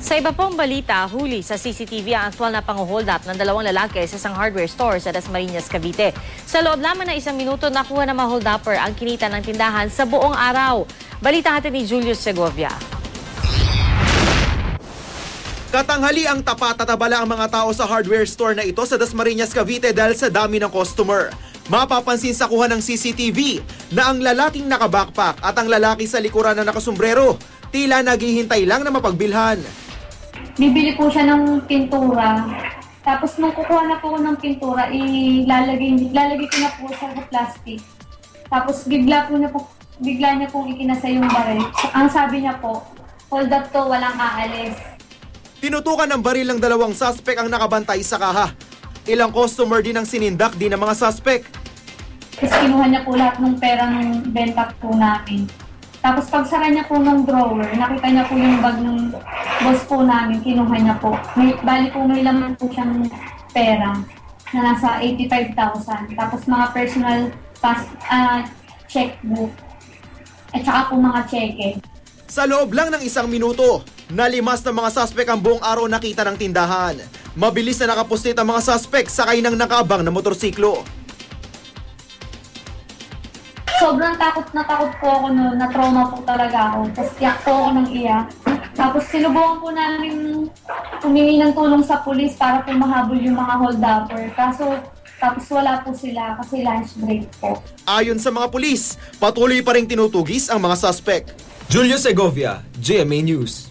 Sa iba pong balita, huli sa CCTV ang aktwal na pang-hold up ng dalawang lalaki sa isang hardware store sa Dasmariñas, Cavite. Sa loob lamang ng 1 minuto, nakuha ng mga hold-upper ang kinita ng tindahan sa buong araw. Balita natin ni Julius Segovia. Katanghali ang tapat at abala ang mga tao sa hardware store na ito sa Dasmariñas, Cavite dahil sa dami ng customer. Mapapansin sa kuha ng CCTV na ang lalaking nakabackpack at ang lalaki sa likuran na nakasombrero tila naghihintay lang na mapagbilhan. Bibili po siya ng pintura. Tapos nung kukuha na po ng pintura, ilalagay ko na po sa plastic. Tapos bigla niya pong ikinasa yung baril. Ang sabi niya po, hold up to, walang aalis. Tinutukan ng baril ng dalawang suspect ang nakabantay sa kaha. Ilang customer din ang sinindak din ng mga suspect. Tapos kinuha niya po lahat ng perang benta po namin. Tapos pagsara niya po ng drawer, nakita niya po yung bag ng boss po namin, kinuha niya po. Bali po may laman po siyang pera na nasa 85,000. Tapos mga personal checkbook at saka po mga cheque. Sa loob lang ng 1 minuto, nalimas ng mga suspect ang buong araw nakita ng tindahan. Mabilis na nakapuslit ang mga suspect sakay ng nakaabang na motorsiklo. Sobrang takot po ako noon, na-trauma po talaga ako. Tapos iyak po ako ng iyak. Tapos sinubukan po namin humingi ng tulong sa pulis para po mahabol yung mga hold-upper. Tapos wala po sila kasi lunch break po. Ayon sa mga pulis, patuloy pa ring tinutugis ang mga suspect. Julius Segovia, GMA News.